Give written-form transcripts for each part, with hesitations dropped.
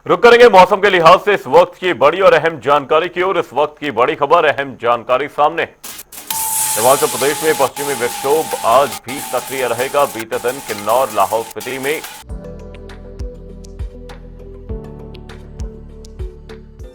रुक करेंगे मौसम के लिहाज से इस वक्त की बड़ी और अहम जानकारी की ओर। इस वक्त की बड़ी खबर, अहम जानकारी सामने। हिमाचल प्रदेश में पश्चिमी विक्षोभ आज भी सक्रिय रहेगा। बीते दिन किन्नौर, लाहौल स्पीति में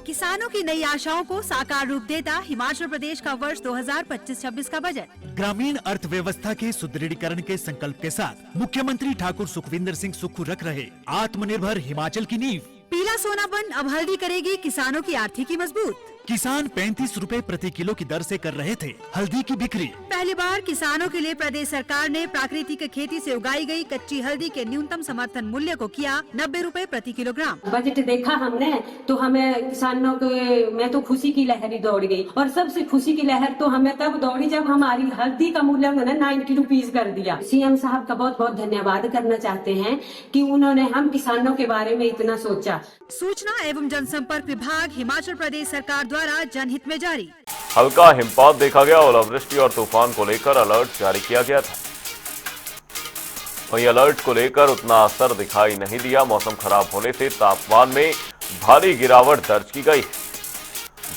किसानों की नई आशाओं को साकार रूप देता हिमाचल प्रदेश का वर्ष 2025-26 का बजट। ग्रामीण अर्थव्यवस्था के सुदृढ़ीकरण के संकल्प के साथ मुख्यमंत्री ठाकुर सुखविंदर सिंह सुक्खू रख रहे आत्मनिर्भर हिमाचल की नींव। पीला सोनापन अब हल्दी करेगी किसानों की आर्थिकी मजबूत। किसान 35 रुपए प्रति किलो की दर से कर रहे थे हल्दी की बिक्री। पहली बार किसानों के लिए प्रदेश सरकार ने प्राकृतिक खेती से उगाई गई कच्ची हल्दी के न्यूनतम समर्थन मूल्य को किया 90 रुपए प्रति किलोग्राम। बजट देखा हमने तो हमें किसानों के में तो खुशी की लहर ही दौड़ गई, और सबसे खुशी की लहर तो हमें तब दौड़ी जब हमारी हल्दी का मूल्य उन्होंने 90 रुपीज कर दिया। सीएम साहब का बहुत बहुत धन्यवाद करना चाहते हैं कि उन्होंने हम किसानों के बारे में इतना सोचा। सूचना एवं जनसंपर्क विभाग हिमाचल प्रदेश सरकार द्वारा जनहित में जारी। हल्का हिमपात देखा गया। ओलावृष्टि और तूफान को लेकर अलर्ट जारी किया गया था। वहीं अलर्ट को लेकर उतना असर दिखाई नहीं दिया। मौसम खराब होने से तापमान में भारी गिरावट दर्ज की गई।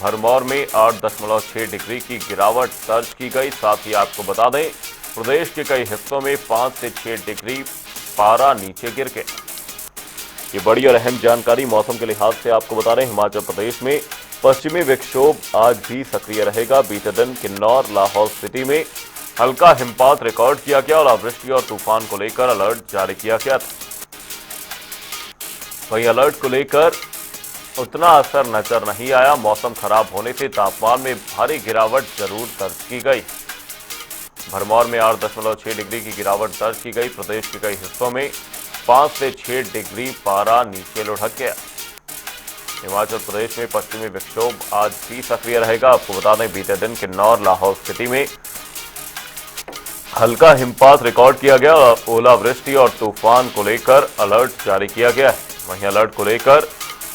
भरमौर में 8.6 डिग्री की गिरावट दर्ज की गई। साथ ही आपको बता दें, प्रदेश के कई हिस्सों में 5 से 6 डिग्री पारा नीचे गिर गया। ये बड़ी और अहम जानकारी मौसम के लिहाज से आपको बता रहे हैं। हिमाचल प्रदेश में पश्चिमी विक्षोभ आज भी सक्रिय रहेगा। बीते दिन किन्नौर, लाहौल स्पीति में हल्का हिमपात रिकॉर्ड किया गया। ओलावृष्टि और तूफान को लेकर अलर्ट जारी किया गया था। वहीं अलर्ट को लेकर उतना असर नजर नहीं आया। मौसम खराब होने से तापमान में भारी गिरावट जरूर दर्ज की गई। भरमौर में 8.6 डिग्री की गिरावट दर्ज की गई। प्रदेश के कई हिस्सों में 5 से 6 डिग्री पारा नीचे लुढ़क गया। हिमाचल प्रदेश में पश्चिमी विक्षोभ आज भी सक्रिय रहेगा। आपको बता दें, बीते दिन किन्नौर, लाहौल स्पीति में हल्का हिमपात रिकॉर्ड किया गया। ओलावृष्टि और तूफान को लेकर अलर्ट जारी किया गया है। वहीं अलर्ट को लेकर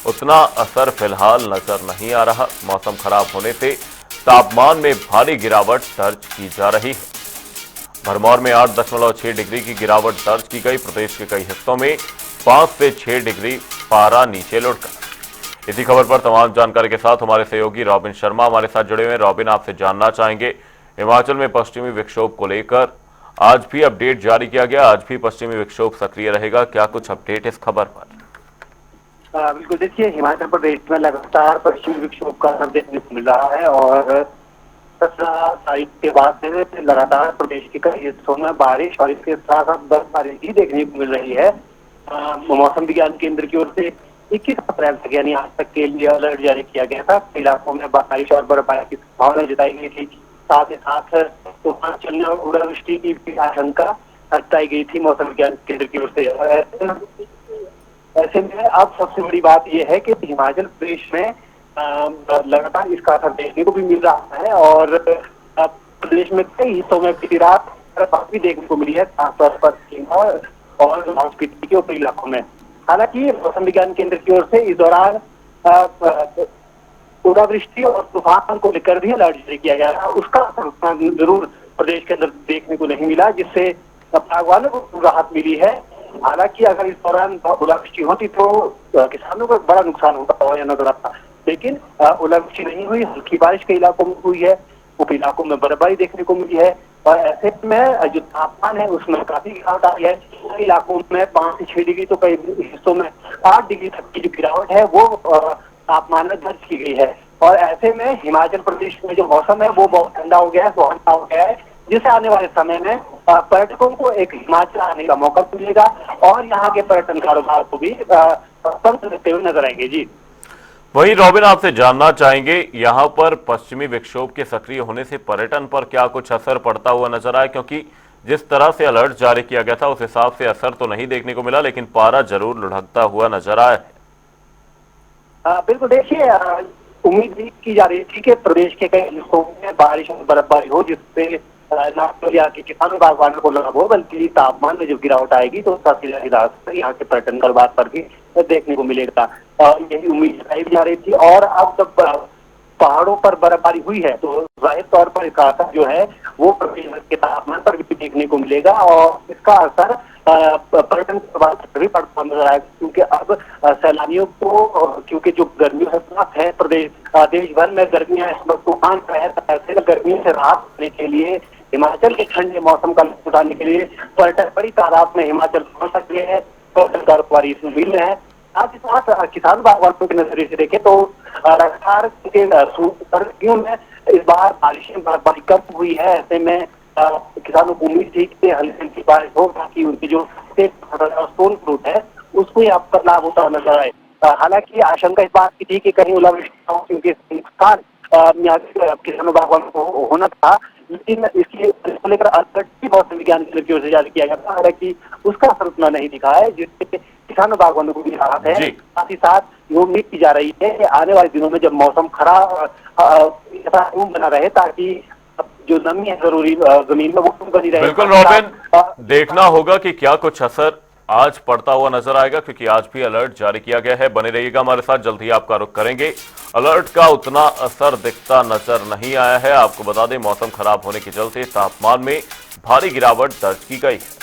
उतना असर फिलहाल नजर नहीं आ रहा। मौसम खराब होने से तापमान में भारी गिरावट दर्ज की जा रही है। भरमौर में 8.6 डिग्री की गिरावट दर्ज की गई। प्रदेश के कई हिस्सों में 5 से 6 डिग्री पारा नीचे लुढ़का। इसी खबर पर तमाम जानकारी के साथ हमारे सहयोगी रॉबिन शर्मा हमारे साथ जुड़े हुए हैं। रॉबिन, आपसे जानना चाहेंगे, हिमाचल में पश्चिमी विक्षोभ को लेकर आज भी अपडेट जारी किया गया। आज भी पश्चिमी विक्षोभ सक्रिय रहेगा, क्या कुछ अपडेट इस खबर पर? बिल्कुल, देखिए, हिमाचल प्रदेश में लगातार पश्चिमी विक्षोभ का असर देखने को मिल रहा है और 17 तारीख के बाद से लगातार प्रदेश के कई हिस्सों में बारिश और इसके साथ साथ बर्फबारी भी देखने को मिल रही है। मौसम विज्ञान केंद्र की ओर से 21 अप्रैल तक यानी आज तक के लिए अलर्ट जारी किया गया था। इलाकों में बारिश और बर्फबारी की संभावना जताई गई थी। साथ ही साथ तूफान चलने और ओलावृष्टि की भी आशंका जताई गई थी मौसम विज्ञान केंद्र की ओर से। ऐसे में अब सबसे बड़ी बात यह है कि हिमाचल प्रदेश में लगातार इसका असर देखने को भी मिल रहा है और प्रदेश में कई हिस्सों में बीती रात बर्फबारी भी देखने को मिली है, खासतौर पर किन्नौर और लाहौल स्पीति के ऊपरी इलाकों में। हालांकि मौसम विज्ञान केंद्र की ओर से इस दौरान ओलावृष्टि और तूफान को लेकर भी अलर्ट जारी किया गया था। उसका असर जरूर प्रदेश के अंदर देखने को नहीं मिला, जिससे बागवानों को राहत मिली है। हालांकि अगर इस दौरान ओलावृष्टि होती तो किसानों को बड़ा नुकसान होता हुआ नजर आता, लेकिन ओलावृष्टि नहीं हुई। हल्की बारिश कई इलाकों में हुई है, ऊपरी इलाकों में बर्फबारी देखने को मिली है और ऐसे में जो तापमान है उसमें काफी गिरावट आई है। कई इलाकों में 5 से 6 डिग्री तो कई हिस्सों में 8 डिग्री तक की जो गिरावट है वो तापमान में दर्ज की गई है। और ऐसे में हिमाचल प्रदेश में जो मौसम है वो बहुत ठंडा हो गया है, सुहावना हो गया है, जिससे आने वाले समय में पर्यटकों को एक हिमाचल आने का मौका मिलेगा और यहाँ के पर्यटन कारोबार को भी पसंद करते हुए नजर आएंगे। जी वहीं रॉबिन, आपसे जानना चाहेंगे, यहाँ पर पश्चिमी विक्षोभ के सक्रिय होने से पर्यटन पर क्या कुछ असर पड़ता हुआ नजर आया? क्योंकि जिस तरह से अलर्ट जारी किया गया था उस हिसाब से असर तो नहीं देखने को मिला, लेकिन पारा जरूर लुढ़कता हुआ नजर आया है। बिल्कुल, देखिए, उम्मीद भी की जा रही थी कि प्रदेश के कई हिस्सों में बारिश और बर्फबारी हो, जिससे न केवल यहाँ के किसानों बागवानों को लाभ हो बल्कि तापमान में जो गिरावट आएगी तो उसका यहाँ के पर्यटन कारोबार पर भी देखने को मिलेगा। यही उम्मीद जताई जा रही थी और अब जब पहाड़ों पर बर्फबारी हुई है तो जाहिर तौर पर इसका असर जो है वो प्रदेश भर के तापमान पर भी देखने को मिलेगा और इसका असर पर्यटन पर भी पड़ता नजर आएगा, क्योंकि अब सैलानियों को, क्योंकि जो गर्मियों से राहत है प्रदेश देश भर में गर्मियां इस वक्त तूफान का है, ऐसे में गर्मियों से राहत देने के लिए हिमाचल के ठंडे मौसम का लुत्फ उठाने के लिए पर्यटक बड़ी तादाद में हिमाचल पहुंच सकते हैं, पर्यटन कारोबारी इसमें मिल रहे हैं। साथ ही साथ किसान बागवानों के नजरिए से देखें तो लगातार सर्दियों में इस बार बर्फबारी कम हुई है, ऐसे में किसानों को उम्मीद थी कि हल्की हल्की बारिश हो ताकि उनकी जो स्टोन फ्रूट है उसको ही आपका लाभ होता नजर आए। हालांकि आशंका इस बात की थी कि कहीं ओलावृष्टि हो, क्योंकि नुकसान किसानों बागवानों को होना था, लेकिन इसको लेकर अलर्ट भी मौसम विज्ञान केंद्र की ओर से जारी किया गया था। हालांकि उसका असर उतना नहीं दिखा है जिससे किसानों बागवानों को भी राहत है। साथ ही साथ ये उम्मीद की जा रही है कि आने वाले दिनों में जब मौसम खराब बना रहे ताकि जो नमी है जरूरी जमीन में वो बनी रहे। बिल्कुल रॉबिन, देखना होगा कि क्या कुछ असर आज पड़ता हुआ नजर आएगा, क्योंकि आज भी अलर्ट जारी किया गया है। बने रहिएगा हमारे साथ, जल्द ही आपका रुख करेंगे। अलर्ट का उतना असर दिखता नजर नहीं आया है। आपको बता दें, मौसम खराब होने के चलते तापमान में भारी गिरावट दर्ज की गई है।